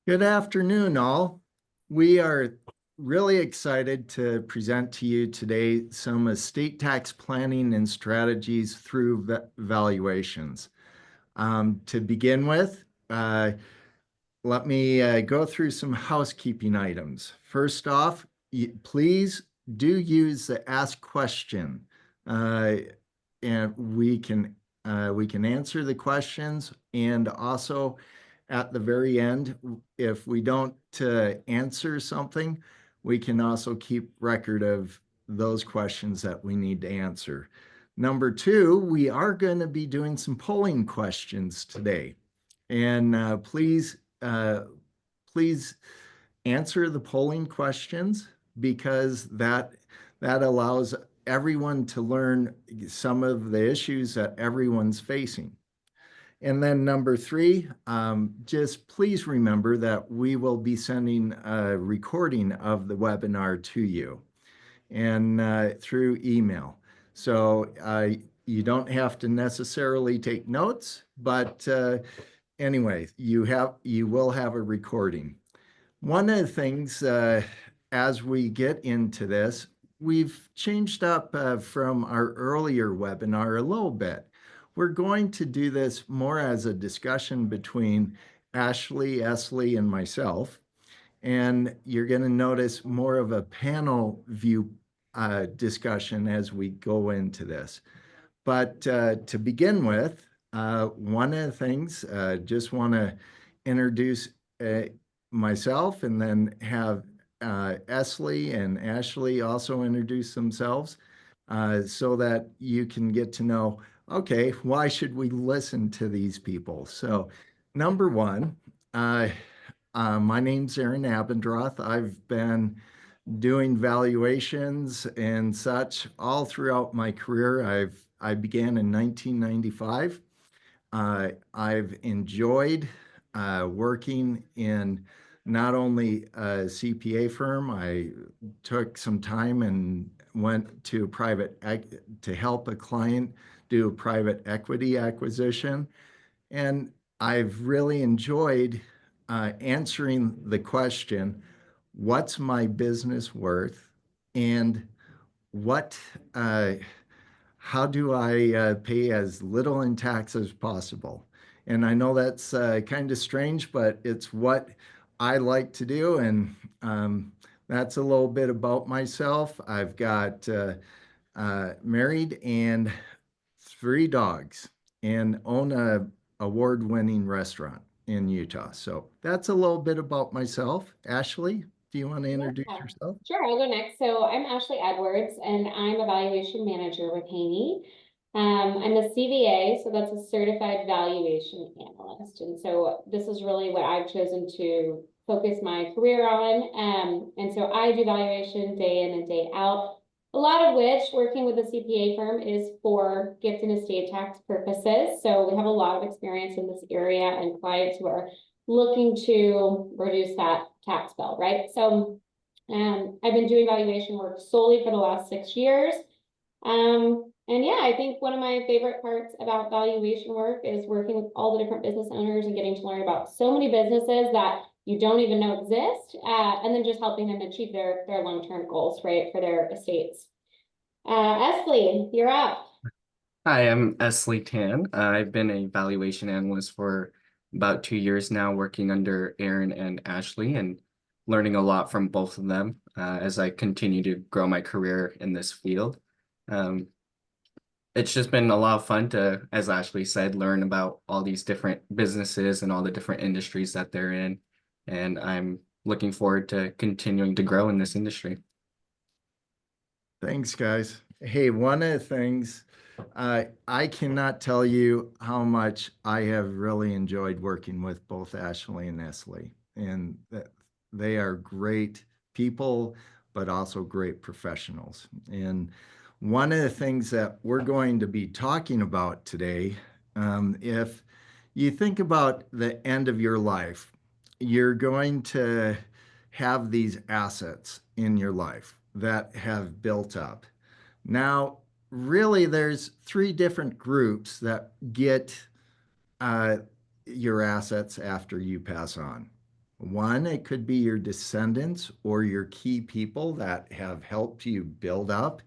Good afternoon, all. We are really excited to present to you today some estate tax planning and strategies through valuations. To begin with, let me go through some housekeeping items. First off, please do use the ask question, uh, and we can answer the questions. And also, at the very end, if we don't answer something, we can also keep record of those questions that we need to answer. Number two, we are going to be doing some polling questions today. And please answer the polling questions because that allows everyone to learn some of the issues that everyone's facing. And then number three, just please remember that we will be sending a recording of the webinar to you and through email. So you don't have to necessarily take notes, but anyway, you will have a recording. One of the things as we get into this, we've changed up from our earlier webinar a little bit. We're going to do this more as a discussion between Ashley, Esley, and myself. And you're going to notice more of a panel view discussion as we go into this. But to begin with, one of the things, just want to introduce myself and then have Esley and Ashley also introduce themselves so that you can get to know, okay, why should we listen to these people? So number one, my name's Aaron Abendroth. I've been doing valuations and such all throughout my career. I began in 1995. I've enjoyed working in not only a CPA firm. I took some time and went to to help a client do a private equity acquisition. And I've really enjoyed answering the question, what's my business worth? And what, how do I pay as little in tax as possible? And I know that's kind of strange, but it's what I like to do. And that's a little bit about myself. I've got married and three dogs and own a award-winning restaurant in Utah. So that's a little bit about myself. Ashley, do you want to introduce Yeah, yourself? sure. I'll go next. So I'm Ashley Edwards, and I'm a valuation manager with Haynie. I'm a CVA, so that's a certified valuation analyst. And so this is really what I've chosen to focus my career on. And so I do valuation day in and day out. A lot of which working with a CPA firm is for gift and estate tax purposes. So we have a lot of experience in this area and clients who are looking to reduce that tax bill, right? So I've been doing valuation work solely for the last 6 years. And yeah, I think one of my favorite parts about valuation work is working with all the different business owners and getting to learn about so many businesses that you don't even know exist, and then just helping them achieve their long-term goals, right, for their estates. Esley, you're up. Hi, I'm Esley Tan. I've been a valuation analyst for about 2 years now, working under Aaron and Ashley and learning a lot from both of them as I continue to grow my career in this field. Um, it's just been a lot of fun to, as Ashley said, learn about all these different businesses and all the different industries that they're in. And I'm looking forward to continuing to grow in this industry. Thanks, guys. Hey, one of the things I cannot tell you how much I have really enjoyed working with both Ashley and Nestle, and that they are great people, but also great professionals. And one of the things that we're going to be talking about today, if you think about the end of your life, you're going to have these assets in your life that have built up. Now, really, there's three different groups that get uh, your assets after you pass on. One, it could be your descendants or your key people that have helped you build up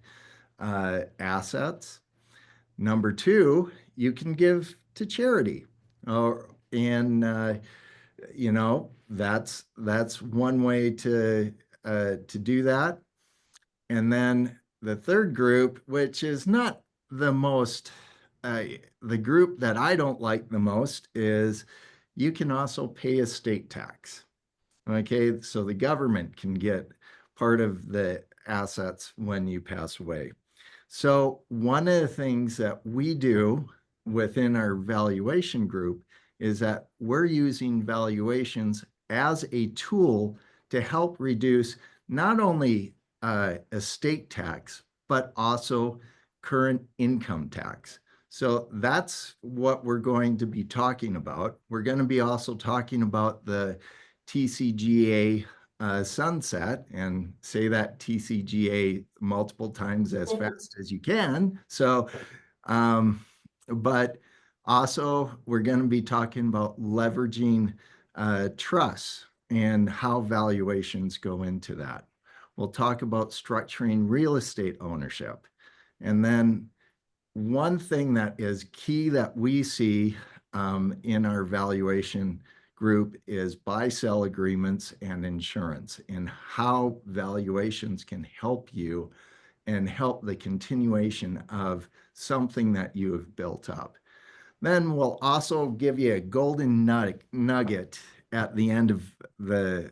assets. Number two, you can give to charity. And you know, that's one way to do that. And then the third group, which is not the most, the group that I don't like the most, is you can also pay estate tax. Okay, so the government can get part of the assets when you pass away. So one of the things that we do within our valuation group is that we're using valuations as a tool to help reduce not only estate tax, but also current income tax. So that's what we're going to be talking about. We're going to be also talking about the TCJA sunset, and say that TCJA multiple times as fast as you can. So, um, but also we're going to be talking about leveraging trusts and how valuations go into that. We'll talk about structuring real estate ownership. And then one thing that is key that we see in our valuation group is buy-sell agreements and insurance, and how valuations can help you and help the continuation of something that you have built up. Then we'll also give you a golden nugget at the end of the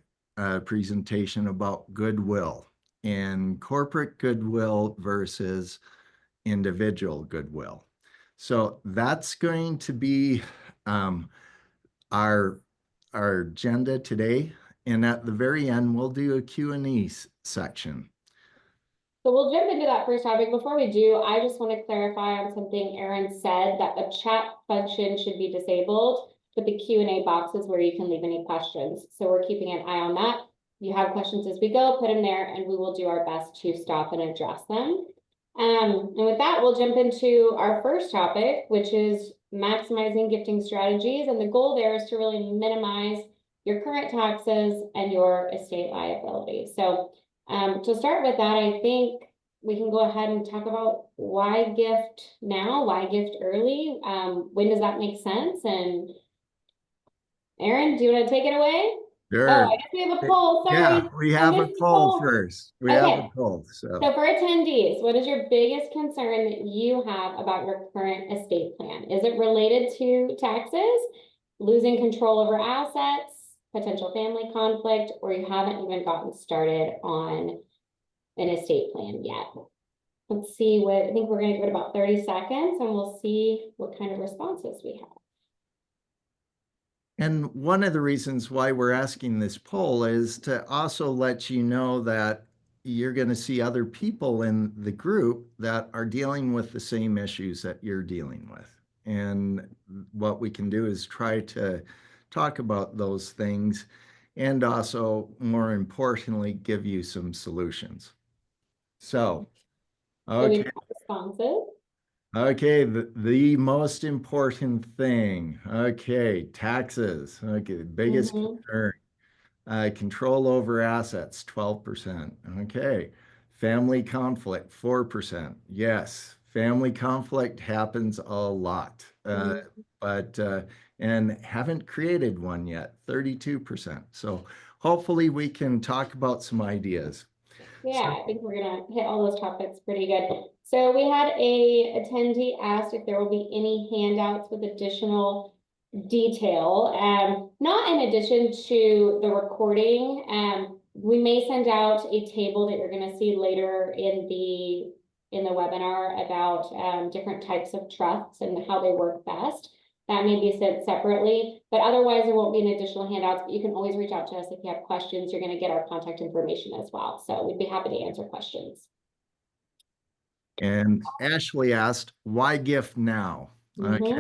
presentation about goodwill and corporate goodwill versus individual goodwill. So that's going to be um, our our agenda today. And at the very end, we'll do a Q&A section. So we'll jump into that first topic. Before we do, I just want to clarify on something Aaron said, that the chat function should be disabled, but the Q&A box is where you can leave any questions. So we're keeping an eye on that. If you have questions as we go, put them there and we will do our best to stop and address them. And with that, we'll jump into our first topic, which is maximizing gifting strategies. And the goal there is to really minimize your current taxes and your estate liability. So to start with that, I think we can go ahead and talk about why gift now, why gift early? When does that make sense? And Aaron, do you want to take it away? Sure. Oh, I guess we have a poll. Sorry. Yeah, we have a poll first. We have a Okay. poll. So So for attendees, what is your biggest concern that you have about your current estate plan? Is it related to taxes, losing control over assets, potential family conflict, or you haven't even gotten started on an estate plan yet? Let's see what, I think we're gonna give it about 30 seconds and we'll see what kind of responses we have. and one of the reasons why we're asking this poll is to also let you know that you're going to see other people in the group that are dealing with the same issues that you're dealing with. And what we can do is try to talk about those things and also, more importantly, give you some solutions. So, So we okay. have responses. Okay, the most important thing. Okay, taxes. Okay, the biggest Mhm. concern. Control over assets, 12%. Okay. Family conflict, 4%. Yes, family conflict happens a lot. But and haven't created one yet, 32%. So hopefully we can talk about some ideas. Yeah, I think we're gonna hit all those topics pretty good. So we had a attendee asked if there will be any handouts with additional detail, not in addition to the recording. We may send out a table that you're gonna see later in the webinar about different types of trusts and how they work best. That may be sent separately, but otherwise there won't be any additional handouts, but you can always reach out to us if you have questions. You're gonna get our contact information as well. So we'd be happy to answer questions. And Ashley asked, why gift now? Okay.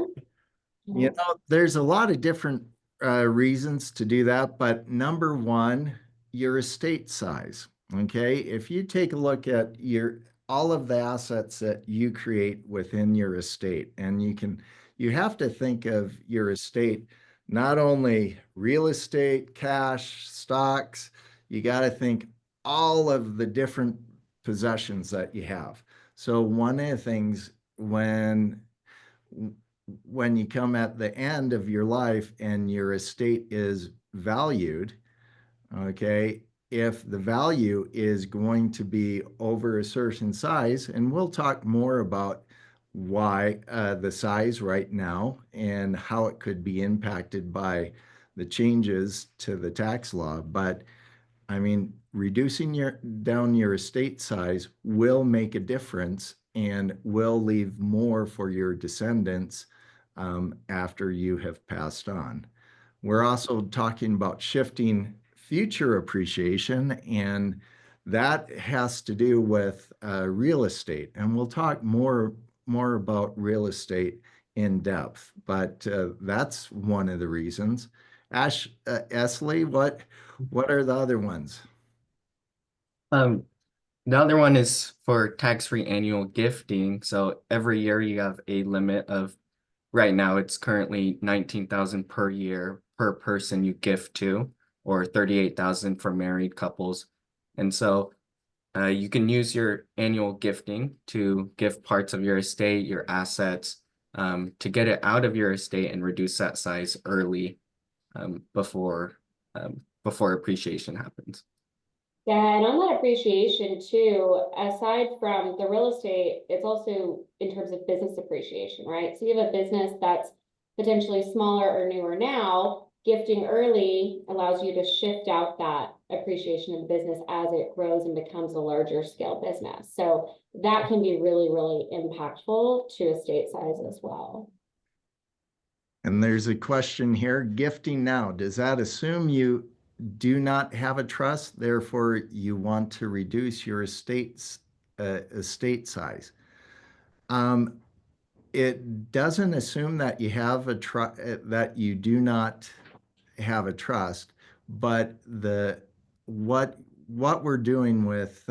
Mhm. You know, there's a lot of different reasons to do that, but number one, your estate size. Okay, if you take a look at your all of the assets that you create within your estate, and you have to think of your estate not only real estate, cash, stocks, you got to think all of the different possessions that you have. So one of the things when you come at the end of your life and your estate is valued, okay, if the value is going to be over a certain size, and we'll talk more about why the size right now and how it could be impacted by the changes to the tax law. But I mean, reducing down your estate size will make a difference and will leave more for your descendants after you have passed on. We're also talking about shifting future appreciation, and that has to do with real estate. And we'll talk more about real estate in depth, but that's one of the reasons. Esley, what are the other ones? Um, the other one is for tax-free annual gifting. So every year you have a limit of, right now it's currently 19,000 per year per person you gift to, or 38,000 for married couples. And so you can use your annual gifting to gift parts of your estate, your assets, to get it out of your estate and reduce that size early, before appreciation happens. Yeah, and on that appreciation too, aside from the real estate, it's also in terms of business appreciation, right? So you have a business that's potentially smaller or newer now, gifting early allows you to shift out that appreciation of the business as it grows and becomes a larger scale business. So that can be really, really impactful to estate size as well. And there's a question here, gifting now, does that assume you do not have a trust, therefore you want to reduce your estate size? Um, it doesn't assume that you have a that you do not have a trust, but the what we're doing with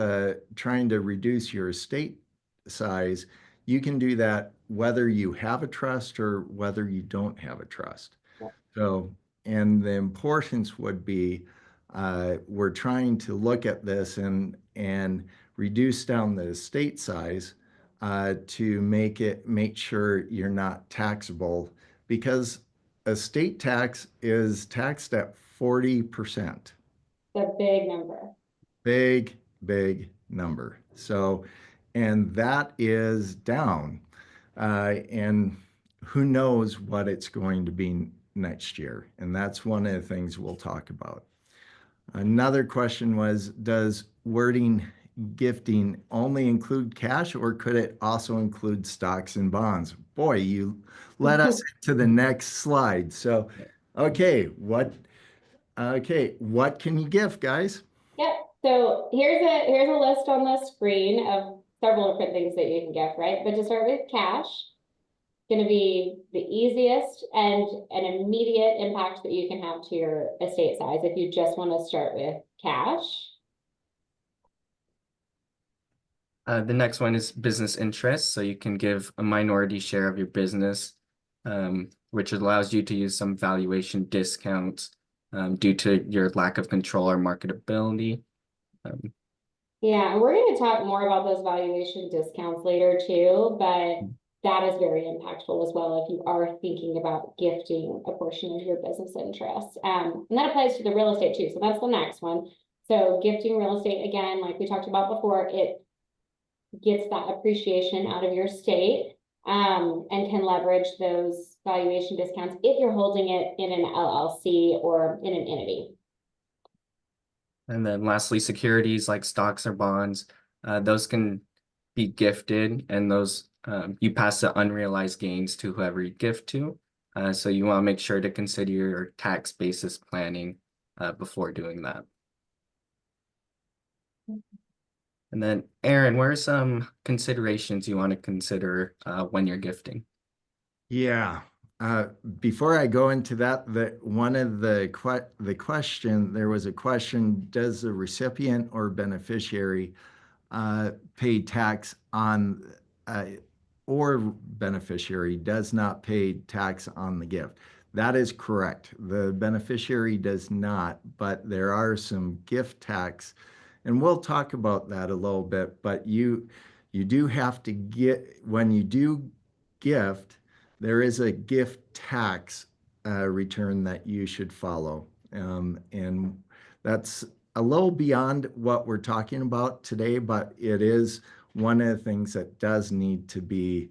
trying to reduce your estate size, you can do that whether you have a trust or whether you don't have a trust. So, and the importance would be we're trying to look at this and reduce down the estate size to make sure you're not taxable because estate tax is taxed at 40%. The big number. Big, big number. So, and that is down. And who knows what it's going to be next year. And that's one of the things we'll talk about. Another question was, does wording gifting only include cash or could it also include stocks and bonds? Boy, you led us to the next slide. So, what can you gift, guys? Yep. So here's a list on the screen of several different things that you can gift, right? But to start with, cash, going to be the easiest and an immediate impact that you can have to your estate size if you just want to start with cash. The next one is business interest. So you can give a minority share of your business, which allows you to use some valuation discounts due to your lack of control or marketability. Yeah, and we're going to talk more about those valuation discounts later too, but that is very impactful as well if you are thinking about gifting a portion of your business interest. And that applies to the real estate too. So that's the next one. So gifting real estate, again, like we talked about before, it gets that appreciation out of your estate and can leverage those valuation discounts if you're holding it in an LLC or in an entity. And then lastly, securities like stocks or bonds, those can be gifted, and those you pass the unrealized gains to whoever you gift to. So you want to make sure to consider your tax basis planning before doing that. And then, Aaron, what are some considerations you want to consider when you're gifting? Yeah. Before I go into that, the question, there was a question, does the recipient or beneficiary pay tax on or beneficiary does not pay tax on the gift? That is correct. The beneficiary does not, but there are some gift tax, and we'll talk about that a little bit, but you do have to get when you do gift, there is a gift tax return that you should follow. And that's a little beyond what we're talking about today, but it is one of the things that does need to be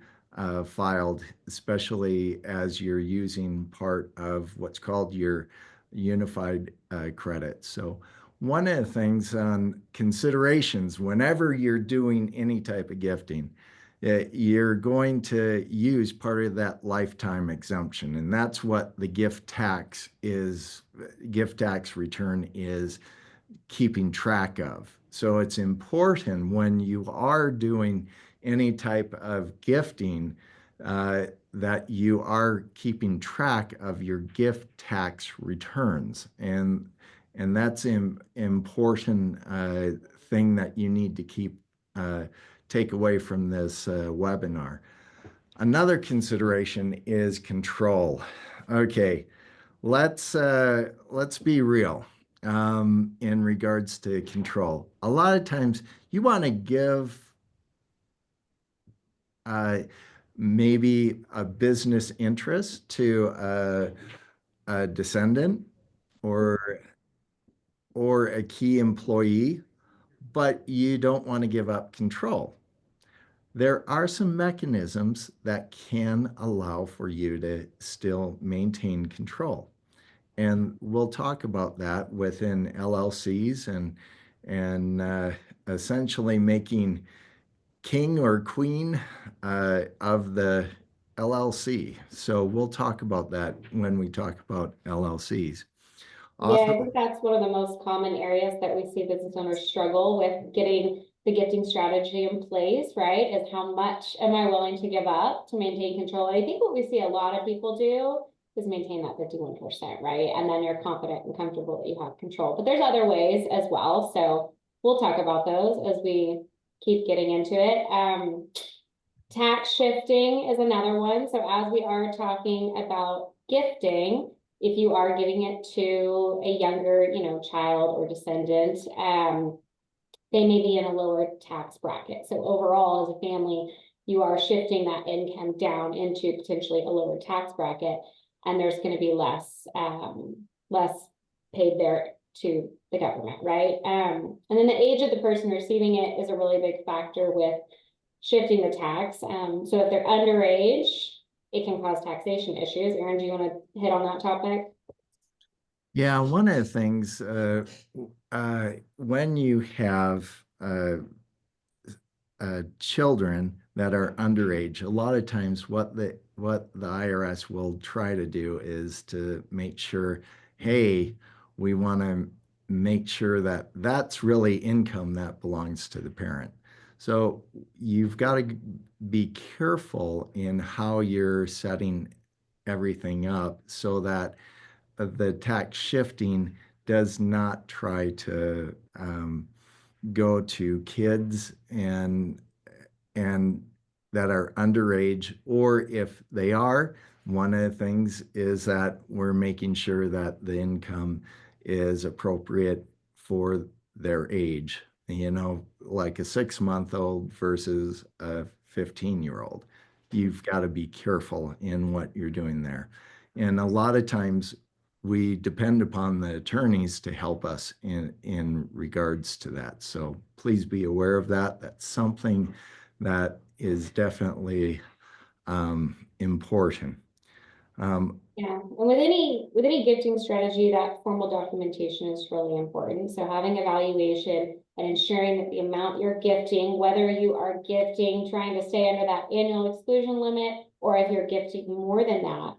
filed, especially as you're using part of what's called your unified credit. So one of the things on considerations, whenever you're doing any type of gifting, you're going to use part of that lifetime exemption. And that's what the gift tax return is keeping track of. So it's important when you are doing any type of gifting that you are keeping track of your gift tax returns. And that's an important thing that you need to take away from this webinar. Another consideration is control. Okay, let's be real in regards to control. A lot of times you want to give uh, maybe a business interest to a descendant or a key employee, but you don't want to give up control. There are some mechanisms that can allow for you to still maintain control. And we'll talk about that within LLCs and essentially making king or queen of the LLC. So we'll talk about that when we talk about LLCs. Yeah, I Also, think that's one of the most common areas that we see business owners struggle with getting the gifting strategy in place, right? Is how much am I willing to give up to maintain control? And I think what we see a lot of people do is maintain that 51%, right? And then you're confident and comfortable that you have control. But there's other ways as well. So we'll talk about those as we keep getting into it. Tax shifting is another one. So as we are talking about gifting, if you are giving it to a younger, child or descendant, they may be in a lower tax bracket. So overall, as a family, you are shifting that income down into potentially a lower tax bracket, and there's going to be less paid there to the government, right? And then the age of the person receiving it is a really big factor with shifting the tax. So if they're underage, it can cause taxation issues. Aaron, do you want to hit on that topic? yeah, one of the things when you have children that are underage, a lot of times what the IRS will try to do is to make sure, hey, we want to make sure that that's really income that belongs to the parent. So you've got to be careful in how you're setting everything up so that the tax shifting does not try to go to kids and that are underage, or if they are, one of the things is that we're making sure that the income is appropriate for their age, like a 6-month-old versus a 15-year-old. You've got to be careful in what you're doing there. And a lot of times we depend upon the attorneys to help us in regards to that. So please be aware of that. That's something that is definitely important. Yeah, and with any gifting strategy, that formal documentation is really important. So having a valuation and ensuring that the amount you're gifting, whether you are gifting, trying to stay under that annual exclusion limit, or if you're gifting more than that,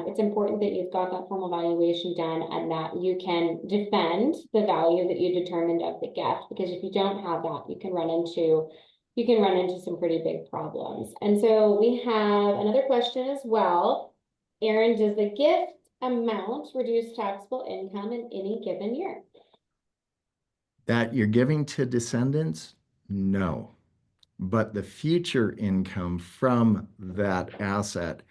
it's important that you've got that formal valuation done and that you can defend the value that you determined of the gift. Because if you don't have that, you can run into some pretty big problems. And so we have another question as well. Aaron, does the gift amount reduce taxable income in any given year? That you're giving to descendants? No. But the future income from that asset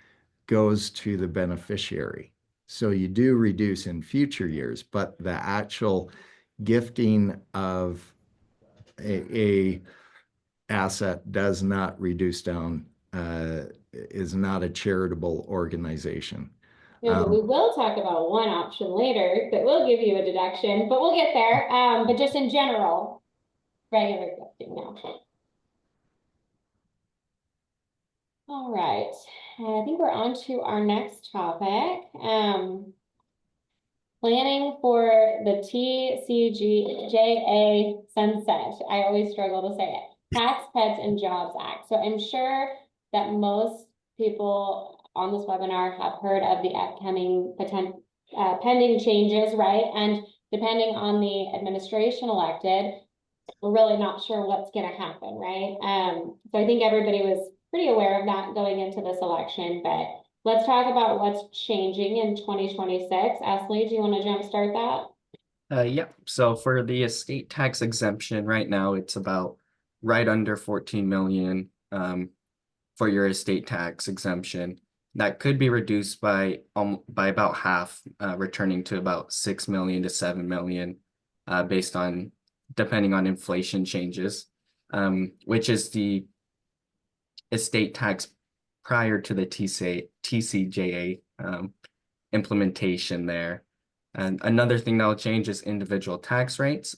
goes to the beneficiary. So you do reduce in future years, but the actual gifting of a asset does not reduce down, is not a charitable organization. No, but we will talk about one option later that will give you a deduction, but we'll get there. But just in general, regular gifting now. All right, I think we're on to our next topic. Planning for the TCJA Sunset. I always struggle to say it. Tax Cuts and Jobs Act. So I'm sure that most people on this webinar have heard of the upcoming pending changes, right? And depending on the administration elected, we're really not sure what's going to happen, right? So I think everybody was pretty aware of that going into this election, but let's talk about what's changing in 2026. Ashley, do you want to jumpstart that? Yeah, so for the estate tax exemption right now, it's about right under 14 million for your estate tax exemption. That could be reduced by about half, returning to about 6 million to 7 million, based on depending on inflation changes, which is the estate tax prior to the TCJA implementation there. And another thing that will change is individual tax rates.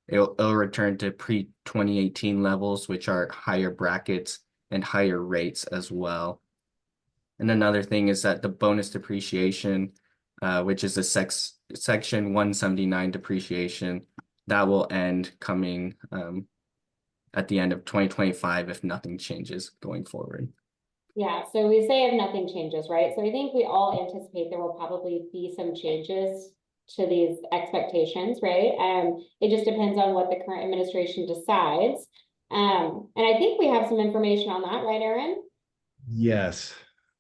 It'll return to pre-2018 levels, which are higher brackets and higher rates as well. And another thing is that the bonus depreciation, which is a Section 179 depreciation, that will end coming at the end of 2025 if nothing changes going forward. Yeah, so we say if nothing changes, right? So I think we all anticipate there will probably be some changes to these expectations, right? It just depends on what the current administration decides. And I think we have some information on that, right, Aaron? Yes.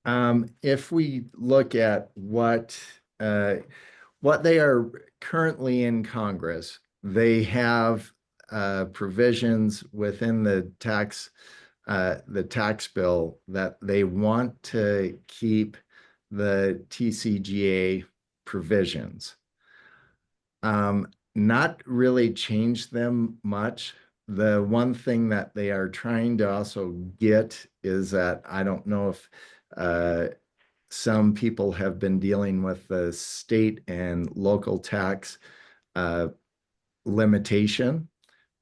If we look at what they are currently in Congress, they have provisions within the tax bill that they want to keep the TCJA provisions. Not really change them much. The one thing that they are trying to also get is that I don't know if some people have been dealing with the state and local tax limitation.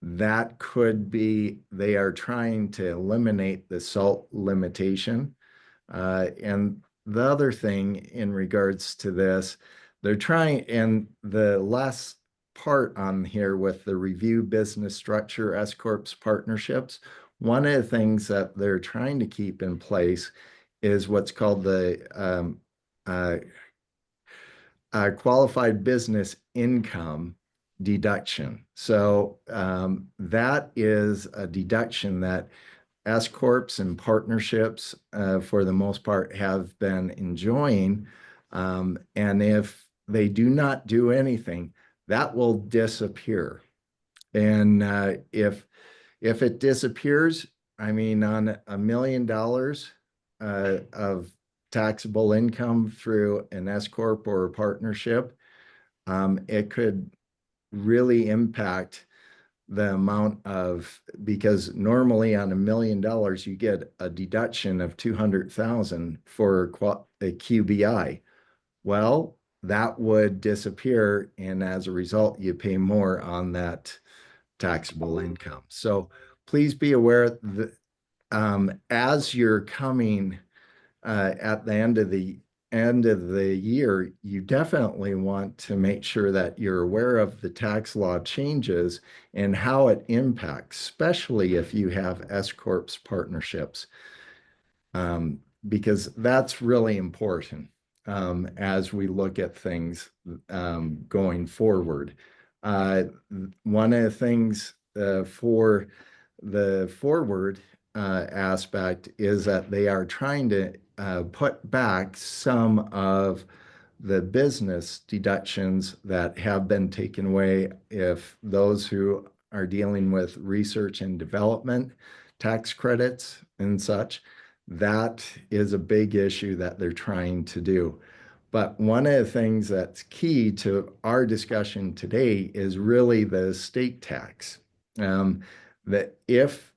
That could be, they are trying to eliminate the SALT limitation. And the other thing in regards to this, they're trying, and the last part on here with the review business structure, S Corps partnerships, one of the things that they're trying to keep in place is what's called the qualified business income deduction. So that is a deduction that S Corps and partnerships, for the most part, have been enjoying. And if they do not do anything, that will disappear. And if it disappears, I mean, on $1 million of taxable income through an S Corp or a partnership, it could really impact the amount of, because normally on $1 million, you get a deduction of 200,000 for a QBI. Well, that would disappear. And as a result, you pay more on that taxable income. So please be aware that as you're coming at the end of the year, you definitely want to make sure that you're aware of the tax law changes and how it impacts, especially if you have S Corps partnerships, because that's really important as we look at things going forward. One of the things for the forward aspect is that they are trying to put back some of the business deductions that have been taken away if those who are dealing with research and development tax credits and such. That is a big issue that they're trying to do. But one of the things that's key to our discussion today is really the estate tax. That if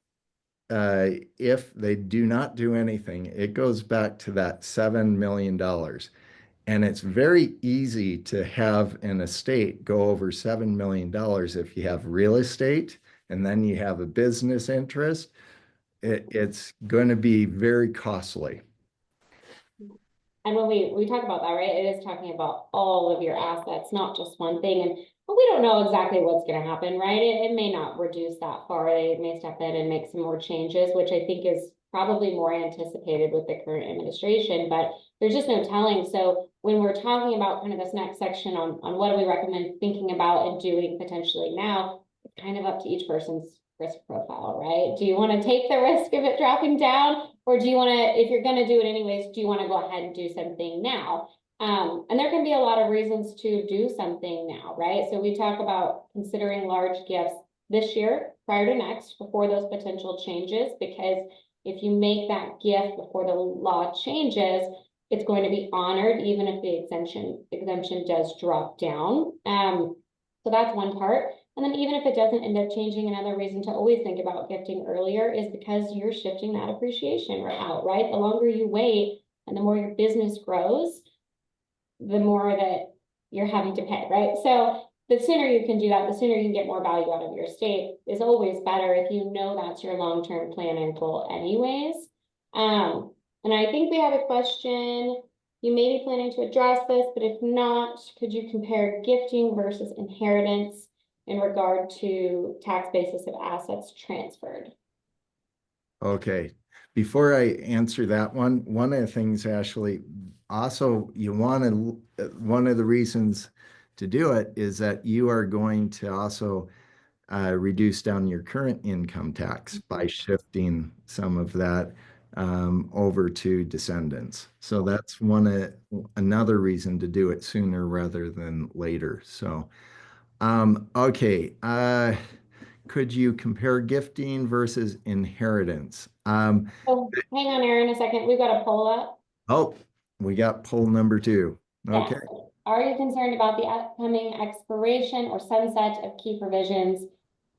they do not do anything, it goes back to that $7 million. And it's very easy to have an estate go over $7 million if you have real estate and then you have a business interest. It's going to be very costly. And when we talk about that, right, it is talking about all of your assets, not just one thing. And but we don't know exactly what's going to happen, right? It may not reduce that far. They may step in and make some more changes, which I think is probably more anticipated with the current administration, but there's just no telling. So when we're talking about kind of this next section on what do we recommend thinking about and doing potentially now, it's kind of up to each person's risk profile, right? Do you want to take the risk of it dropping down? Or do you want to, if you're going to do it anyways, do you want to go ahead and do something now? And there can be a lot of reasons to do something now, right? So we talk about considering large gifts this year prior to next before those potential changes, because if you make that gift before the law changes, it's going to be honored even if the exemption does drop down. So that's one part. And then even if it doesn't end up changing, another reason to always think about gifting earlier is because you're shifting that appreciation out, right? The longer you wait and the more your business grows, the more that you're having to pay, right? So the sooner you can do that, the sooner you can get more value out of your estate is always better if you know that's your long-term plan and goal anyways. And I think we have a question. You may be planning to address this, but if not, could you compare gifting versus inheritance in regard to tax basis of assets transferred? Okay. Before I answer that one of the things, Ashley, also you want to, one of the reasons to do it is that you are going to also reduce down your current income tax by shifting some of that over to descendants. So that's another reason to do it sooner rather than later. So, okay. Could you compare gifting versus inheritance? Oh, hang on, Aaron, a second. We've got a poll up. Oh, we got poll number 2. Okay. Yes. Are you concerned about the upcoming expiration or sunset of key provisions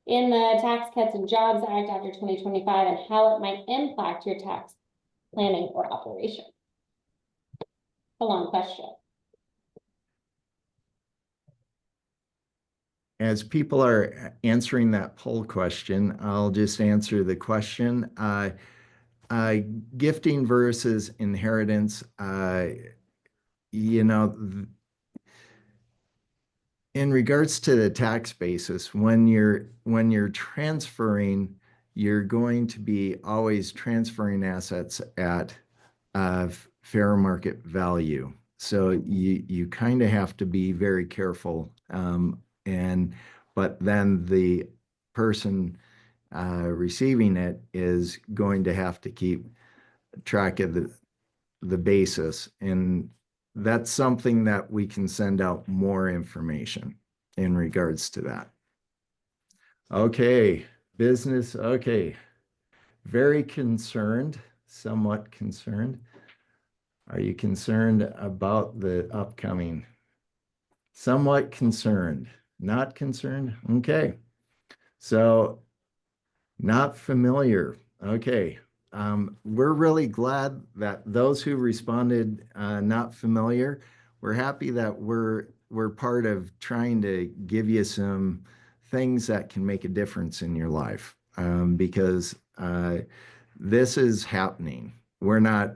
in the Tax Cuts and Jobs Act after 2025 and how it might impact your tax planning or operation? A long question. As people are answering that poll question, I'll just answer the question. Gifting versus inheritance, you know, in regards to the tax basis, when you're transferring, you're going to be always transferring assets at fair market value. So you kind of have to be very careful. But then the person receiving it is going to have to keep track of the basis. And that's something that we can send out more information in regards to that. Okay, business. Okay, very concerned, somewhat concerned. Are you concerned about the upcoming? Somewhat concerned, not concerned. Okay, so not familiar. Okay. We're really glad that those who responded not familiar, we're happy that we're part of trying to give you some things that can make a difference in your life because this is happening. We're not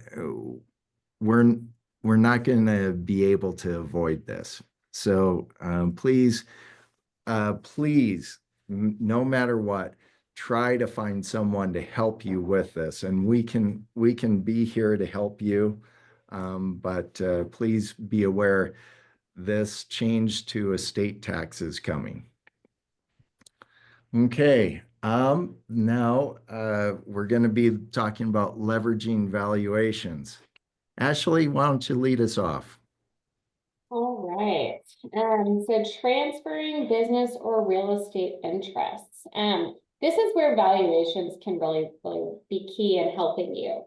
going to be able to avoid this. So please, no matter what, try to find someone to help you with this, and we can be here to help you. But please be aware this change to estate tax is coming. Okay. Now we're going to be talking about leveraging valuations. Ashley, why don't you lead us off? All right. So transferring business or real estate interests. This is where valuations can really be key in helping you.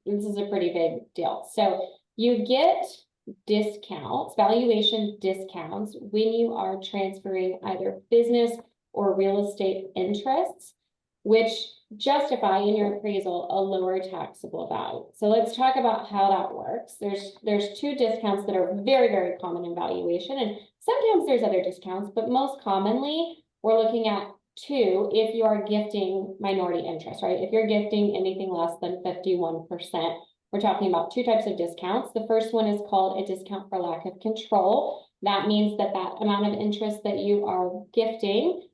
This is a pretty big deal. So you get discounts, valuation discounts, when you are transferring either business or real estate interests, which justify in your appraisal a lower taxable value. So let's talk about how that works. There's two discounts that are very, very common in valuation, and sometimes there's other discounts, but most commonly we're looking at two if you are gifting minority interest, right? If you're gifting anything less than 51%, we're talking about two types of discounts. The first one is called a discount for lack of control. That means that that amount of interest that you are gifting,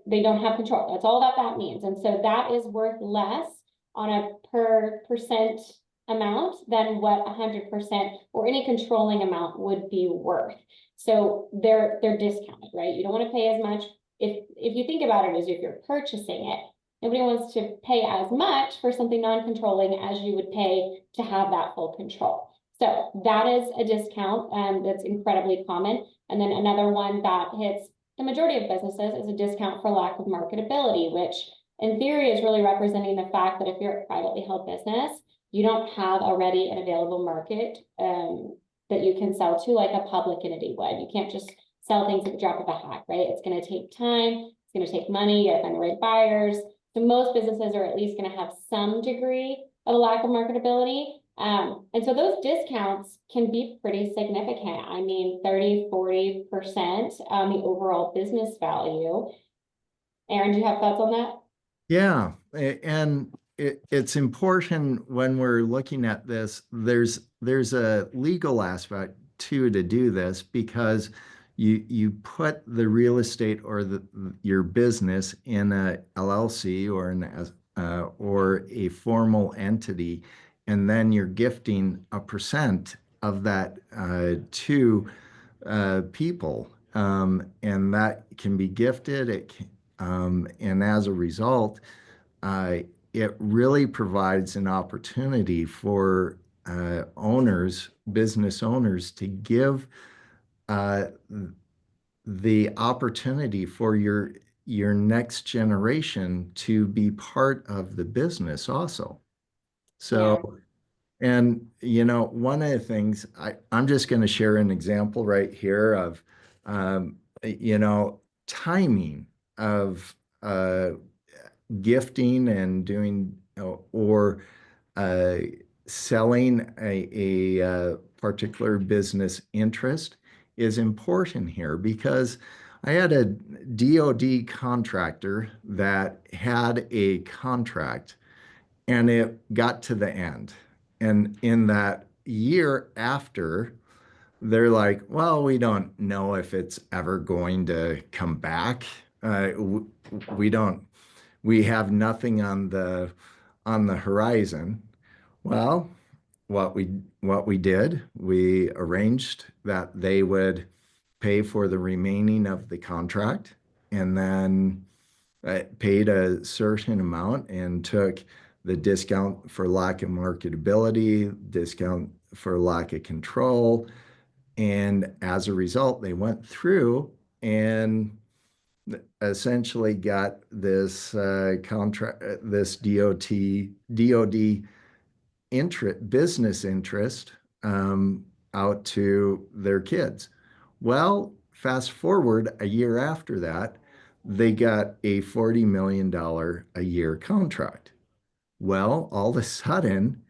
they don't have control. That's all that means. And so that is worth less on a per percent amount than what 100% or any controlling amount would be worth. So they're discounted, right? You don't want to pay as much. If you think about it as if you're purchasing it, nobody wants to pay as much for something non-controlling as you would pay to have that full control. So that is a discount that's incredibly common. And then another one that hits the majority of businesses is a discount for lack of marketability, which in theory is really representing the fact that if you're a privately held business, you don't have already an available market that you can sell to like a public entity would. You can't just sell things at the drop of a hat, right? It's going to take time. It's going to take money. You have to find the right buyers. So most businesses are at least going to have some degree of a lack of marketability. And so those discounts can be pretty significant. I mean, 30, 40% on the overall business value. Aaron, do you have thoughts on that? Yeah, and it's important when we're looking at this, there's a legal aspect too to do this because you put the real estate or your business in a LLC or a formal entity, and then you're gifting a percent of that to people, and that can be gifted. And as a result, it really provides an opportunity for business owners, to give uh, the opportunity for your next generation to be part of the business also. Yeah. So, and one of the things I'm just going to share an example right here of, you know, timing of gifting and doing or uh, selling a particular business interest is important here, because I had a DoD contractor that had a contract and it got to the end. And in that year after, they're like, well, we don't know if it's ever going to come back. We don't, we have nothing on the horizon. Well, what we did, we arranged that they would pay for the remaining of the contract, and then paid a certain amount and took the discount for lack of marketability, discount for lack of control. And as a result, they went through and essentially got this contract, this DOD business interest out to their kids. Well, fast forward a year after that, they got a $40 million a year contract. Well, all of a sudden,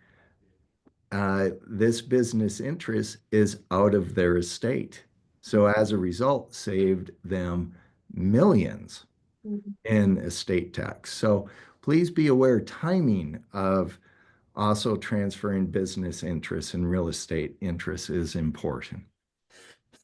this business interest is out of their estate. So as a result, saved them millions Mhm. in estate tax. So please be aware, timing of also transferring business interests and real estate interests is important.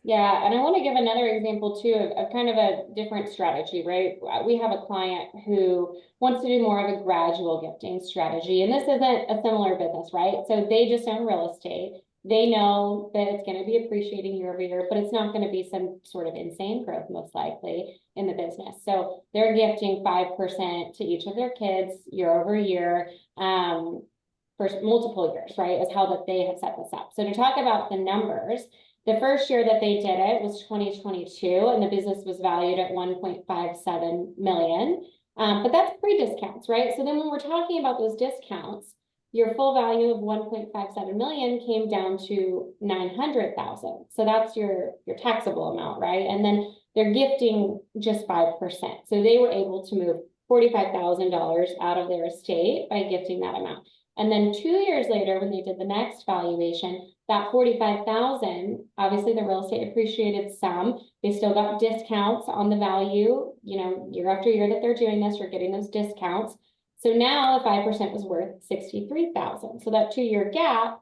Yeah, and I want to give another example too of kind of a different strategy, right? We have a client who wants to do more of a gradual gifting strategy, and this isn't a similar business, right? So they just own real estate. They know that it's going to be appreciating year over year, but it's not going to be some sort of insane growth, most likely, in the business. So they're gifting 5% to each of their kids year over year, for multiple years, right? Is how that they have set this up. So to talk about the numbers, the first year that they did it was 2022, and the business was valued at 1.57 million. But that's pre-discounts, right? So then when we're talking about those discounts, your full value of 1.57 million came down to 900,000. So that's your taxable amount, right? And then they're gifting just 5%. So they were able to move $45,000 out of their estate by gifting that amount. And then 2 years later, when they did the next valuation, that 45,000, obviously the real estate appreciated some. They still got discounts on the value, year after year that they're doing this, you're getting those discounts. So now the 5% was worth 63,000. So that 2 year gap,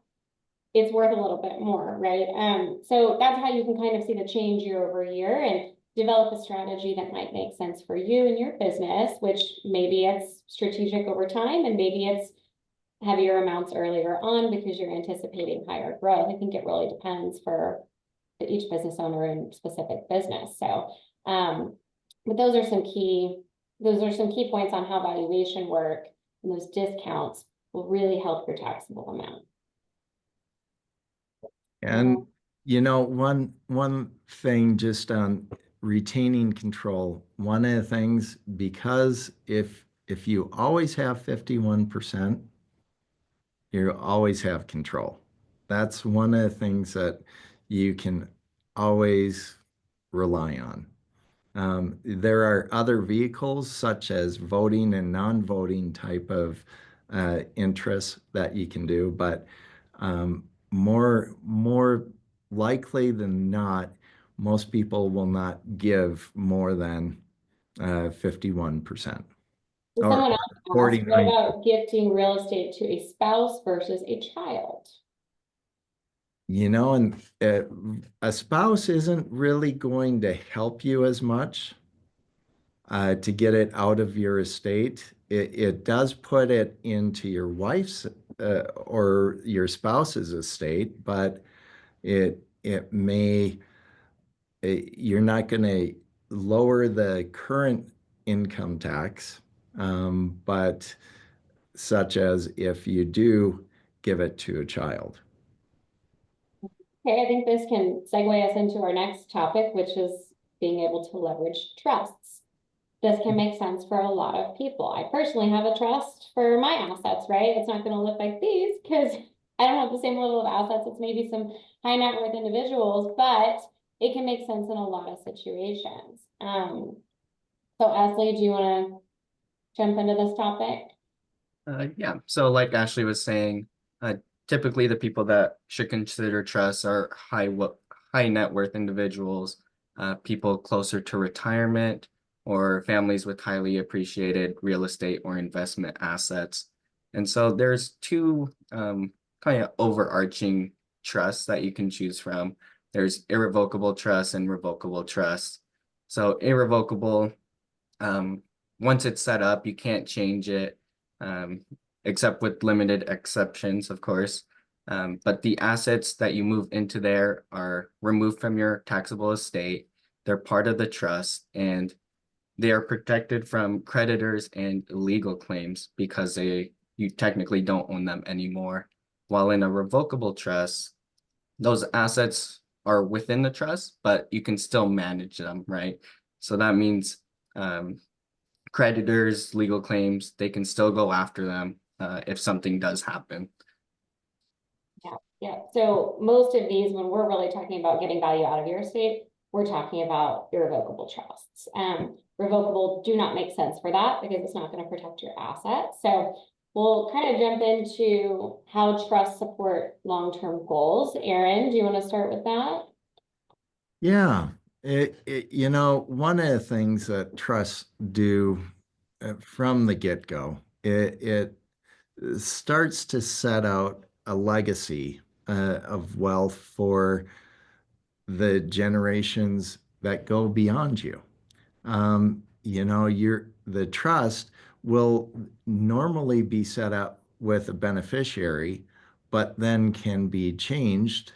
it's worth a little bit more, right? So that's how you can kind of see the change year over year and develop a strategy that might make sense for you and your business, which maybe it's strategic over time and maybe it's heavier amounts earlier on because you're anticipating higher growth. I think it really depends for each business owner and specific business. So, but those are some key points on how valuation work, and those discounts will really help your taxable amount. And one thing just on retaining control, one of the things, because if you always have 51%, you always have control. That's one of the things that you can always rely on. There are other vehicles such as voting and non-voting type of interests that you can do, but more likely than not, most people will not give more than 51%. Someone Or else asked, what 49. about gifting real estate to a spouse versus a child? And a spouse isn't really going to help you as much to get it out of your estate. It does put it into your wife's or your spouse's estate, but it may, you're not going to lower the current income tax, but such as if you do give it to a child. Okay, I think this can segue us into our next topic, which is being able to leverage trusts. This can make sense for a lot of people. I personally have a trust for my assets, right? It's not going to look like these because I don't have the same level of assets as maybe some high net worth individuals, but it can make sense in a lot of situations. So Ashley, do you want to jump into this topic? Yeah, so like Ashley was saying, typically the people that should consider trusts are high net worth individuals, people closer to retirement, or families with highly appreciated real estate or investment assets. And so there's two kind of overarching trusts that you can choose from. There's irrevocable trust and revocable trust. So irrevocable, once it's set up, you can't change it, except with limited exceptions, of course. But the assets that you move into there are removed from your taxable estate. They're part of the trust, and they are protected from creditors and legal claims because you technically don't own them anymore. While in a revocable trust, those assets are within the trust, but you can still manage them, right? So that means creditors, legal claims, they can still go after them if something does happen. Yeah. So most of these, when we're really talking about getting value out of your estate, we're talking about irrevocable trusts. Revocable do not make sense for that because it's not going to protect your assets. So we'll kind of jump into how trusts support long-term goals. Aaron, do you want to start with that? Yeah, one of the things that trusts do from the get-go, it starts to set out a legacy of wealth for the generations that go beyond you. The trust will normally be set up with a beneficiary, but then can be changed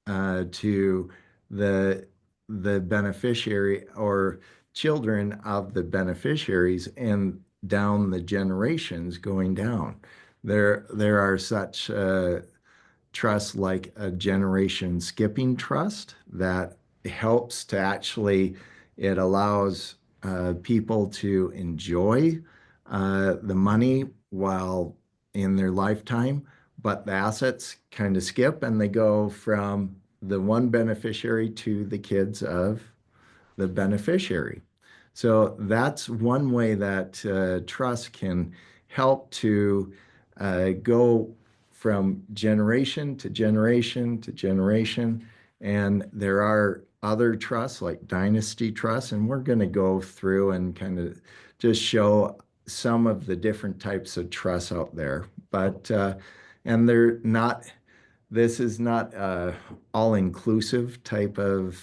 to the beneficiary or children of the beneficiaries and down the generations going down. There are such trusts like a generation skipping trust that helps to actually, it allows people to enjoy the money while in their lifetime, but the assets kind of skip and they go from the one beneficiary to the kids of the beneficiary. So that's one way that trust can help to go from generation to generation to generation. And there are other trusts like dynasty trusts, and we're going to go through and kind of just show some of the different types of trusts out there. But, and they're not, this is not a all-inclusive type of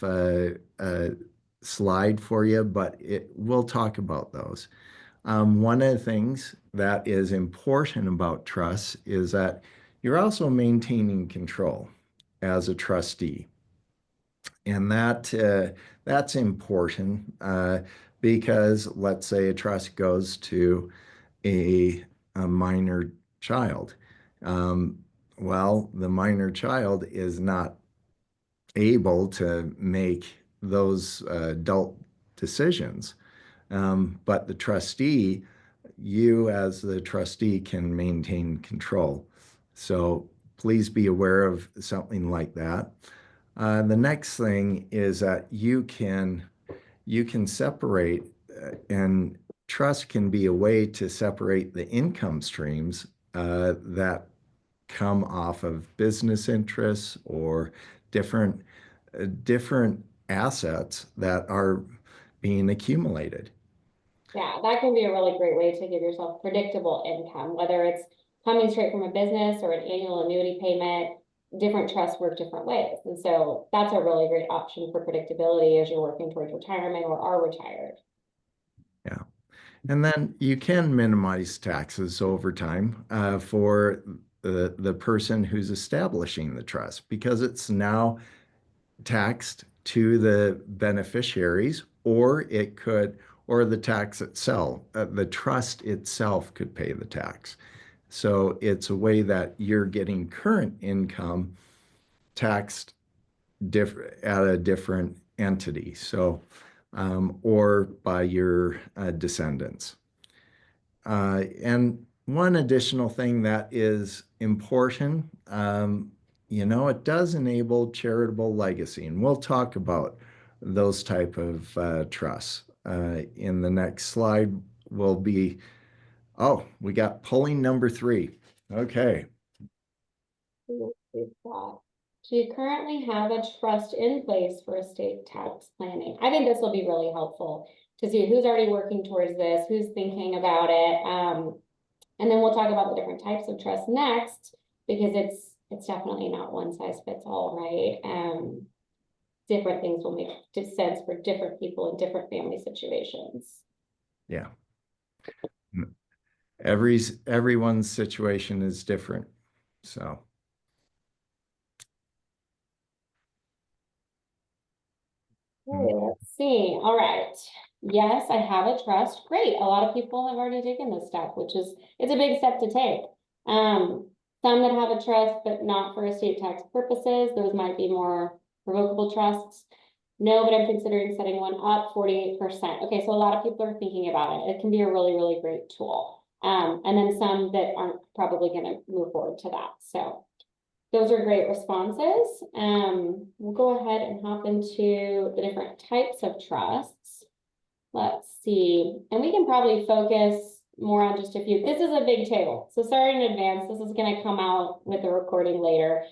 slide for you, but we'll talk about those. One of the things that is important about trusts is that you're also maintaining control as a trustee. And that's important because let's say a trust goes to a minor child. Well, the minor child is not able to make those adult decisions. But the trustee, you as the trustee can maintain control. So please be aware of something like that. The next thing is that you can separate and trust can be a way to separate the income streams that come off of business interests or different assets that are being accumulated. Yeah, that can be a really great way to give yourself predictable income, whether it's coming straight from a business or an annual annuity payment. Different trusts work different ways. And so that's a really great option for predictability as you're working towards retirement or are retired. Yeah. And then you can minimize taxes over time for the person who's establishing the trust because it's now taxed to the beneficiaries, or the tax itself, the trust itself could pay the tax. So it's a way that you're getting current income taxed at a different entity. So, or by your descendants. And one additional thing that is important, it does enable charitable legacy, and we'll talk about those type of trusts. In the next slide will be, oh, we got polling number 3. Okay. Do you currently have a trust in place for estate tax planning? I think this will be really helpful to see who's already working towards this, who's thinking about it. And then we'll talk about the different types of trust next, because it's definitely not one size fits all, right? Different things will make sense for different people in different family situations. Yeah. Everyone's situation is different. So. Okay, let's see. All right. Yes, I have a trust. Great. A lot of people have already taken this step, it's a big step to take. Some that have a trust, but not for estate tax purposes, those might be more revocable trusts. No, but I'm considering setting one up, 48%. Okay, so a lot of people are thinking about it. It can be a really, really great tool. And then some that aren't probably going to move forward to that. So those are great responses. We'll go ahead and hop into the different types of trusts. Let's see, and we can probably focus more on just a few. This is a big table, so sorry in advance. This is going to come out with the recording later.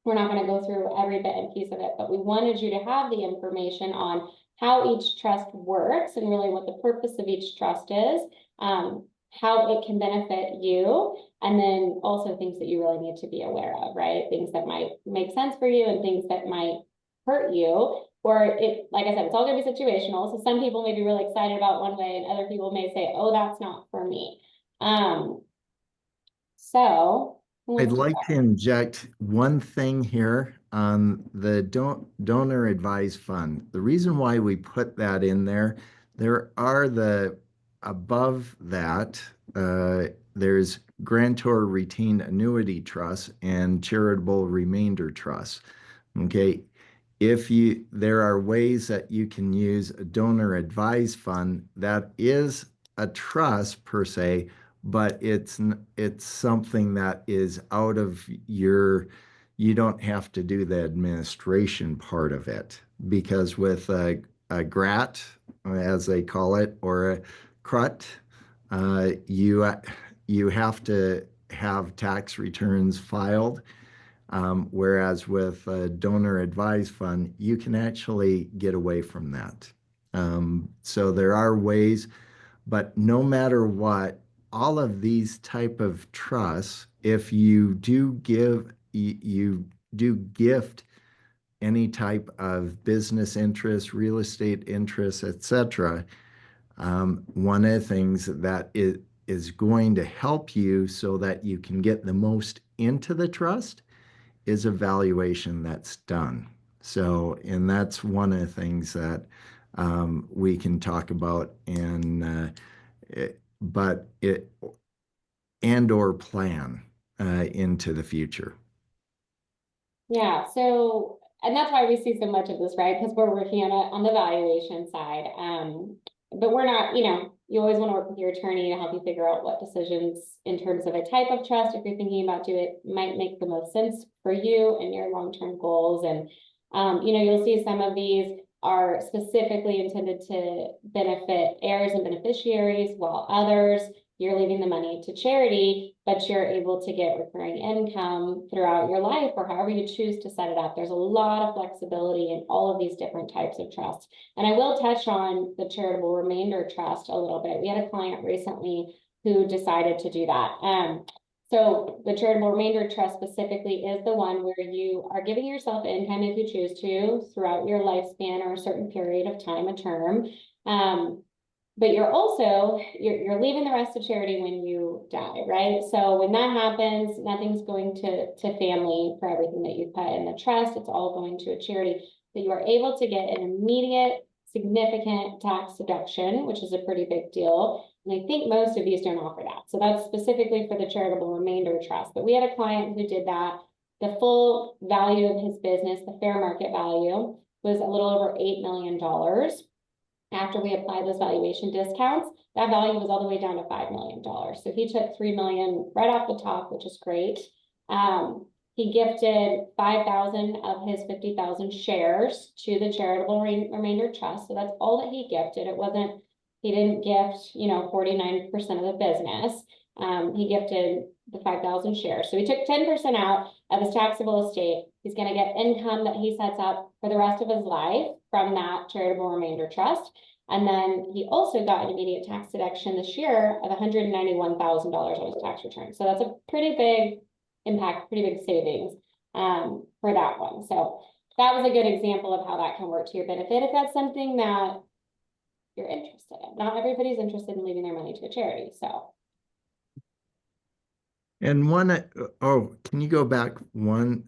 We're not going to go through every bit and piece of it, but we wanted you to have the information on how each trust works and really what the purpose of each trust is, how it can benefit you, and then also things that you really need to be aware of, right? Things that might make sense for you and things that might hurt you. Or like I said, it's all going to be situational. So some people may be really excited about one way and other people may say, oh, that's not for me. So I'd like to inject one thing here on the donor advised fund. The reason why we put that in there are above that, there's grantor retained annuity trust and charitable remainder trust. Okay. There are ways that you can use a donor advised fund that is a trust per se, but it's something that is out of your, you don't have to do the administration part of it, because with a GRAT, as they call it, or a CRUT, you have to have tax returns filed. Whereas with a donor advised fund, you can actually get away from that. So there are ways, but no matter what, all of these type of trusts, if you do give, you do gift any type of business interest, real estate interest, etc., one of the things that is going to help you so that you can get the most into the trust is a valuation that's done. So, and that's one of the things that we can talk about, and but it and or plan into the future. Yeah, so, and that's why we see so much of this, right? Because we're working on the valuation side. But we're not, you always want to work with your attorney to help you figure out what decisions in terms of a type of trust, if you're thinking about it, might make the most sense for you and your long-term goals. And, you'll see some of these are specifically intended to benefit heirs and beneficiaries, while others, you're leaving the money to charity, but you're able to get recurring income throughout your life, or however you choose to set it up. There's a lot of flexibility in all of these different types of trusts. And I will touch on the charitable remainder trust a little bit. We had a client recently who decided to do that. So the charitable remainder trust specifically is the one where you are giving yourself income if you choose to throughout your lifespan or a certain period of time, a term. But you're also, you're leaving the rest to charity when you die, right? So when that happens, nothing's going to family for everything that you put in the trust. It's all going to a charity. But you are able to get an immediate, significant tax deduction, which is a pretty big deal. And I think most of these don't offer that. So that's specifically for the charitable remainder trust. But we had a client who did that. The full value of his business, the fair market value, was a little over $8 million. After we applied those valuation discounts, that value was all the way down to $5 million. So he took $3 million right off the top, which is great. He gifted 5,000 of his 50,000 shares to the charitable remainder trust. So that's all that he gifted. It wasn't, he didn't gift, 49% of the business. He gifted the 5,000 shares. So he took 10% out of his taxable estate. He's going to get income that he sets up for the rest of his life from that charitable remainder trust. And then he also got an immediate tax deduction this year of $191,000 on his tax return. So that's a pretty big impact, pretty big savings for that one. So that was a good example of how that can work to your benefit if that's something that you're interested in. Not everybody's interested in leaving their money to a charity, so. And can you go back one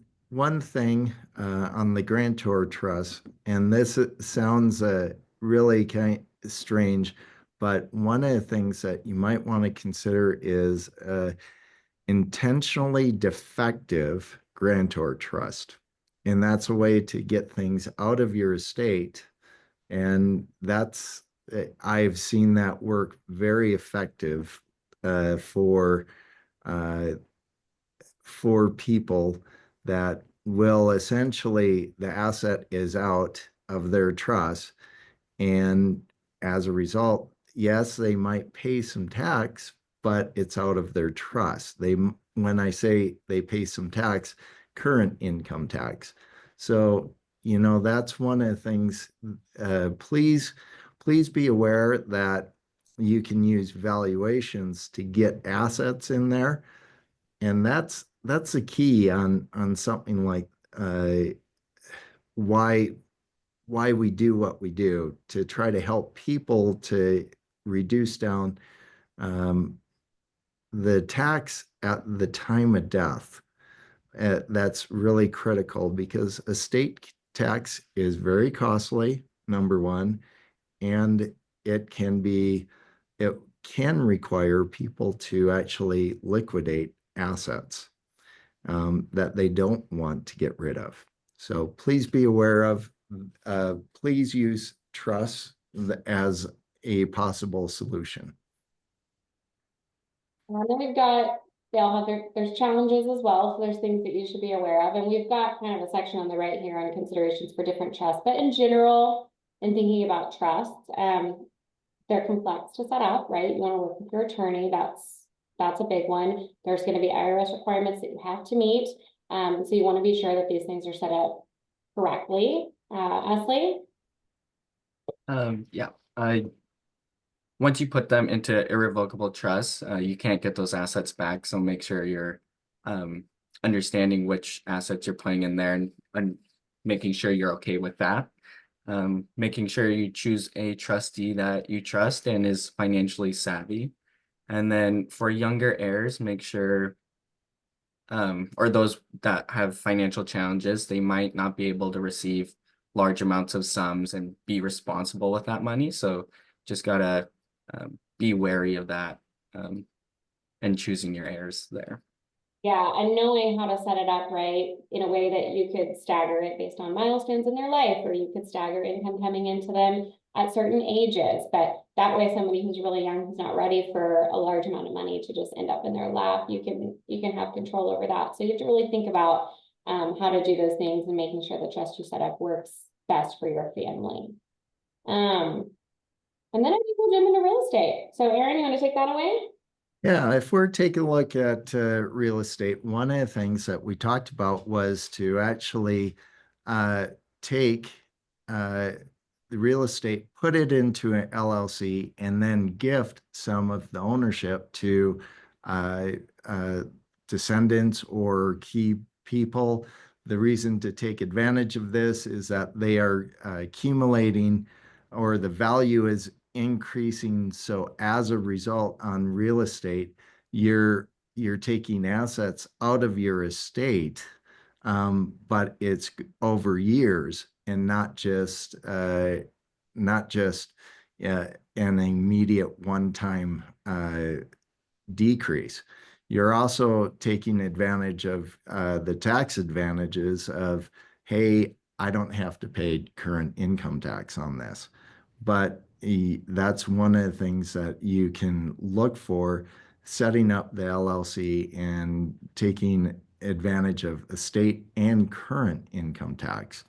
thing on the grantor trust? And this sounds really kind of strange, but one of the things that you might want to consider is intentionally defective grantor trust. And that's a way to get things out of your estate. And I've seen that work very effective for people that will essentially, the asset is out of their trust. And as a result, yes, they might pay some tax, but it's out of their trust. When I say they pay some tax, current income tax. So, that's one of the things, please be aware that you can use valuations to get assets in there. And that's the key on something like why we do what we do, to try to help people to reduce down the tax at the time of death. That's really critical, because estate tax is very costly, number one, and it can require people to actually liquidate assets that they don't want to get rid of. So please be aware of, please use trust as a possible solution. And then we've got, they all have there's challenges as well, so there's things that you should be aware of, and we've got kind of a section on the right here on considerations for different trusts, but in general, in thinking about trusts, they're complex to set up, right? You want to work with your attorney, that's a big one. There's going to be IRS requirements that you have to meet, so you want to be sure that these things are set up correctly. Ashley? Yeah, once you put them into irrevocable trust, you can't get those assets back. So make sure you're understanding which assets you're putting in there and making sure you're okay with that. Making sure you choose a trustee that you trust and is financially savvy. And then for younger heirs, make sure, or those that have financial challenges, they might not be able to receive large amounts of sums and be responsible with that money. So just gotta be wary of that and choosing your heirs there. Yeah, and knowing how to set it up right in a way that you could stagger it based on milestones in their life, or you could stagger income coming into them at certain ages. But that way, somebody who's really young, who's not ready for a large amount of money to just end up in their lap, you can have control over that. So you have to really think about how to do those things and making sure the trust you set up works best for your family. And then I think we'll jump into real estate. So Aaron, you want to take that away? Yeah, if we're taking a look at real estate, one of the things that we talked about was to actually take the real estate, put it into an LLC, and then gift some of the ownership to descendants or key people. The reason to take advantage of this is that they are accumulating, or the value is increasing. So as a result, on real estate, you're taking assets out of your estate, but it's over years and not just an immediate one-time decrease. You're also taking advantage of the tax advantages of, hey, I don't have to pay current income tax on this. But that's one of the things that you can look for setting up the LLC and taking advantage of estate and current income tax.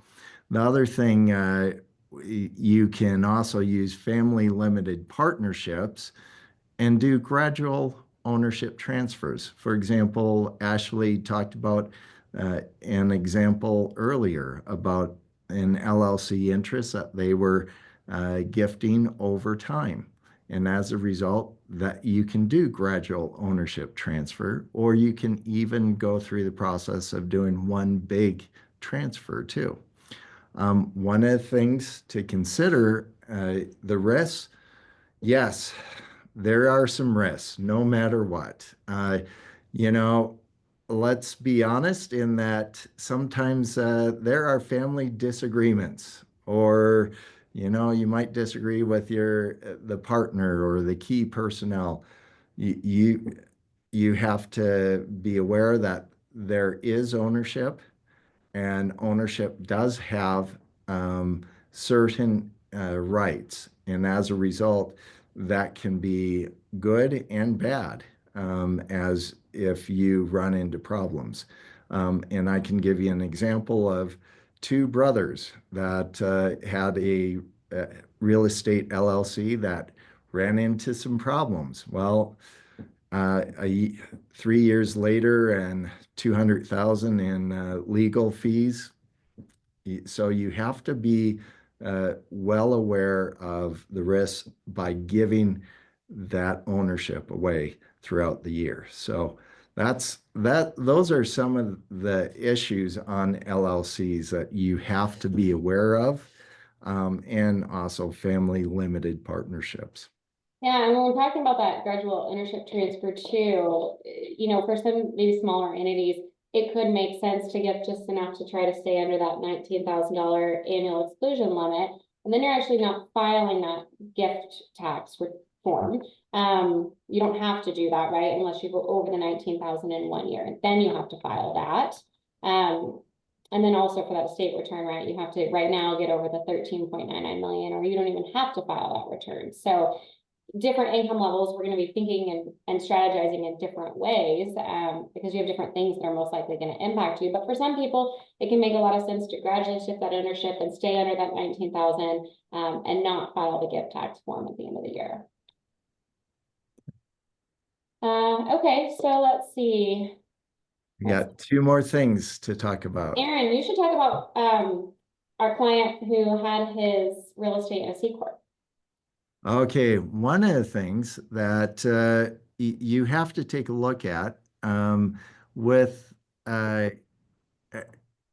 The other thing, you can also use family limited partnerships and do gradual ownership transfers. For example, Ashley talked about an example earlier about an LLC interest that they were gifting over time. And as a result, that you can do gradual ownership transfer, or you can even go through the process of doing one big transfer too. One of the things to consider, the risks, yes, there are some risks, no matter what. You know, let's be honest in that sometimes there are family disagreements, or you might disagree with the partner or the key personnel. You have to be aware that there is ownership, and ownership does have certain rights. And as a result, that can be good and bad, as if you run into problems. And I can give you an example of two brothers that had a real estate LLC that ran into some problems. Well, 3 years later and 200,000 in legal fees. So you have to be well aware of the risks by giving that ownership away throughout the year. So those are some of the issues on LLCs that you have to be aware of, and also family limited partnerships. Yeah, and when we're talking about that gradual ownership transfer too, for some maybe smaller entities, it could make sense to give just enough to try to stay under that $19,000 annual exclusion limit. And then you're actually not filing that gift tax form. You don't have to do that, right? Unless you go over the 19,000 in 1 year, then you have to file that. And then also for that estate return, right? You have to right now get over the 13.99 million, or you don't even have to file that return. So different income levels, we're going to be thinking and strategizing in different ways, because you have different things that are most likely going to impact you. But for some people, it can make a lot of sense to gradually shift that ownership and stay under that 19,000, and not file the gift tax form at the end of the year. Okay, so let's see. We got two more things to talk about. Aaron, you should talk about our client who had his real estate in a C Corp. Okay, one of the things that you have to take a look at with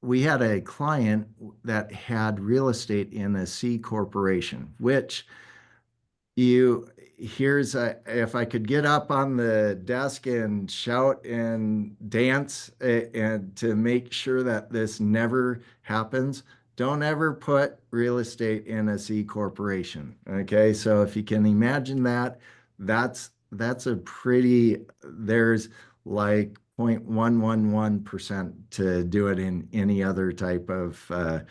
we had a client that had real estate in a C corporation, which if I could get up on the desk and shout and dance and to make sure that this never happens, don't ever put real estate in a C corporation. Okay, so if you can imagine that, that's a pretty, there's like 0.111% to do it in any other type of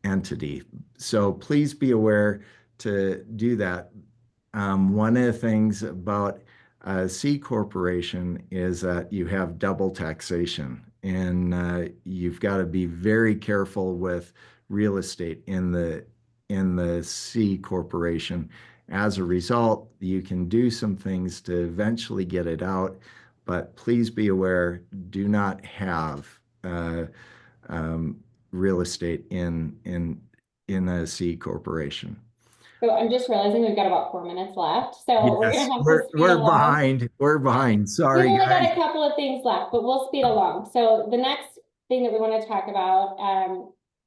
entity. So please be aware to do that. One of the things about a C corporation is that you have double taxation, and you've got to be very careful with real estate in the C corporation. As a result, you can do some things to eventually get it out, but please be aware, do not have real estate in a C corporation. So I'm just realizing we've got about 4 minutes left, so we're Yes, gonna have to speed we're along. behind. We're behind. We've Sorry, only got guys. a couple of things left, but we'll speed along. So the next thing that we want to talk about,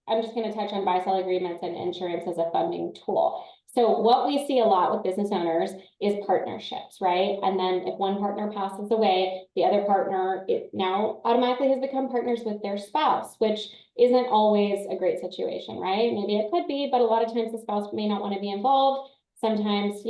I'm just going to touch on buy-sell agreements and insurance as a funding tool. So what we see a lot with business owners is partnerships, right? And then if one partner passes away, the other partner, it now automatically has become partners with their spouse, which isn't always a great situation, right? Maybe it could be, but a lot of times the spouse may not want to be involved. Sometimes,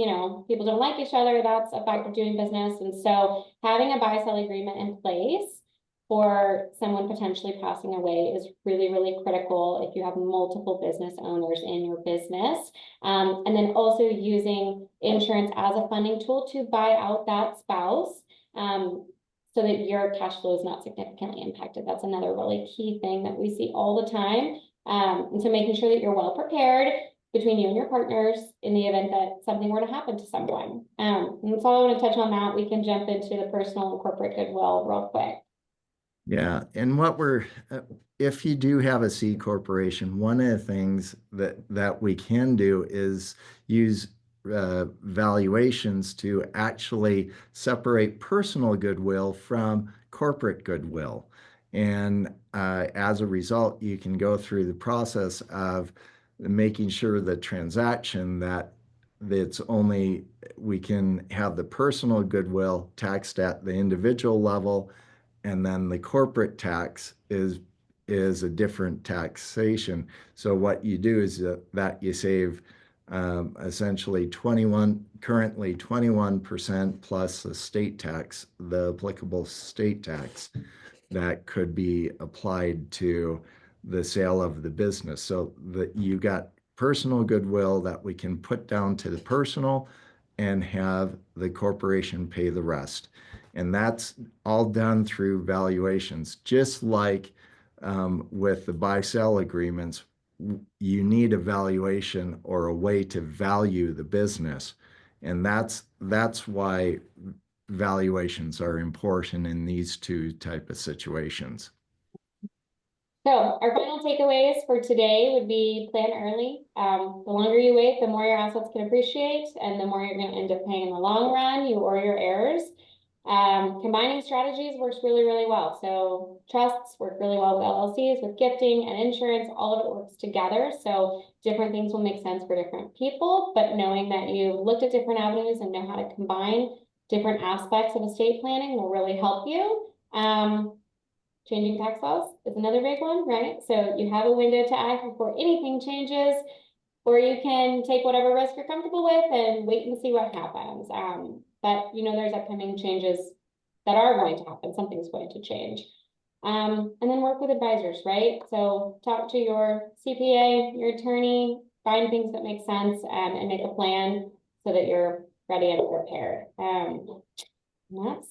people don't like each other. That's a fact of doing business. And so having a buy-sell agreement in place for someone potentially passing away is really, really critical if you have multiple business owners in your business. And then also using insurance as a funding tool to buy out that spouse, so that your cash flow is not significantly impacted. That's another really key thing that we see all the time. And so making sure that you're well prepared between you and your partners in the event that something were to happen to someone. And that's all I want to touch on that. We can jump into the personal and corporate goodwill real quick. Yeah, and if you do have a C corporation, one of the things that we can do is use valuations to actually separate personal goodwill from corporate goodwill. And as a result, you can go through the process of making sure the transaction we can have the personal goodwill taxed at the individual level, and then the corporate tax is a different taxation. So what you do is that you save essentially currently 21% plus the state tax, the applicable state tax that could be applied to the sale of the business. So that you got personal goodwill that we can put down to the personal and have the corporation pay the rest. And that's all done through valuations. Just like with the buy-sell agreements, you need a valuation or a way to value the business. And that's why valuations are important in these two type of situations. So our final takeaways for today would be plan early. The longer you wait, the more your assets can appreciate and the more you're going to end up paying in the long run, you or your heirs. Combining strategies works really, really well. So trusts work really well with LLCs, with gifting and insurance, all of it works together. So different things will make sense for different people, but knowing that you've looked at different avenues and know how to combine different aspects of estate planning will really help you. Changing tax laws is another big one, right? So you have a window to act before anything changes, or you can take whatever risk you're comfortable with and wait and see what happens. But there's upcoming changes that are going to happen. Something's going to change. And then work with advisors, right? So talk to your CPA, your attorney, find things that make sense, and make a plan so that you're ready and prepared. And that's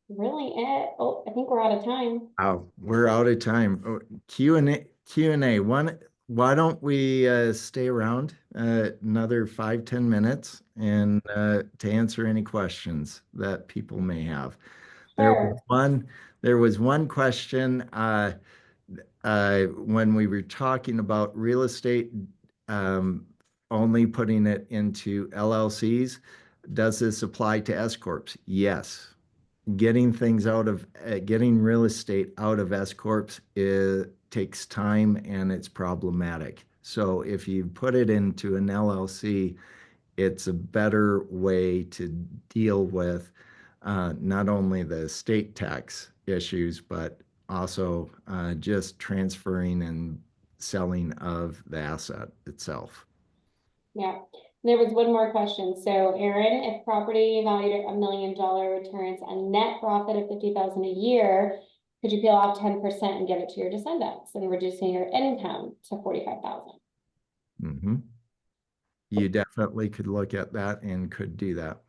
really it. Oh, I think we're out of time. Oh, we're out of time. Oh, Q&A. Why don't we stay around another 5-10 minutes and to answer any questions that people may have. There was Sure. one, there was one question when we were talking about real estate, um, only putting it into LLCs. Does this apply to S corps? Yes. Getting real estate out of S corps takes time and it's problematic. So if you put it into an LLC, it's a better way to deal with not only the state tax issues, but also just transferring and selling of the asset itself. Yeah. There was one more question. So Aaron, if property valued at $1 million returns a net profit of 50,000 a year, could you peel off 10% and give it to your descendants and reducing your income to 45,000? Mm-hmm. You definitely could look at that and could do that.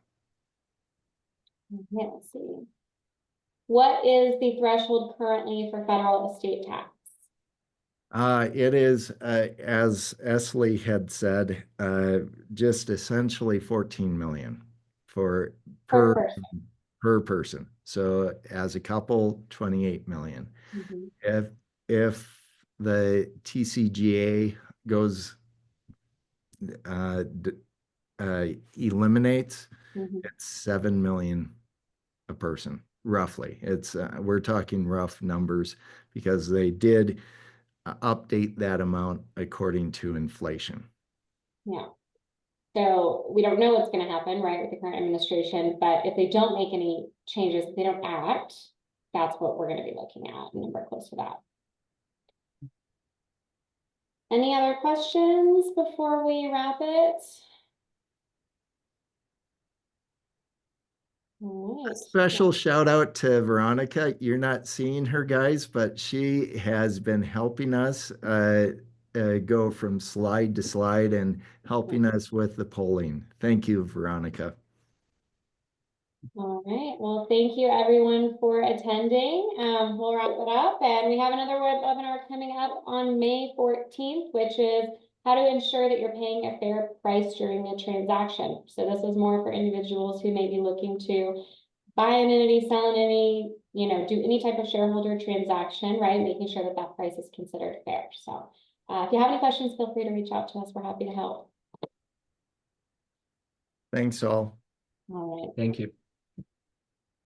Yeah, let's see. What is the threshold currently for federal estate tax? It is, as Esley had said, just essentially 14 million for Per per person. per person. So as a couple, 28 million. Mhm. If the TCJA goes uh, eliminates, Mhm. it's 7 million a person, roughly. It's we're talking rough numbers because they did update that amount according to inflation. Yeah. So we don't know what's going to happen, right, with the current administration, but if they don't make any changes, if they don't act, that's what we're going to be looking at, a number close to that. Any other questions before we wrap it? All right. Special shout out to Veronica. You're not seeing her, guys, but she has been helping us go from slide to slide and helping us with the polling. Thank you, Veronica. All right. Well, thank you everyone for attending. We'll wrap it up, and we have another webinar coming up on May 14th, which is how to ensure that you're paying a fair price during a transaction. So this is more for individuals who may be looking to buy an entity, sell an entity, do any type of shareholder transaction, right? Making sure that that price is considered fair. So if you have any questions, feel free to reach out to us. We're happy to help. Thanks all. All right. Thank you.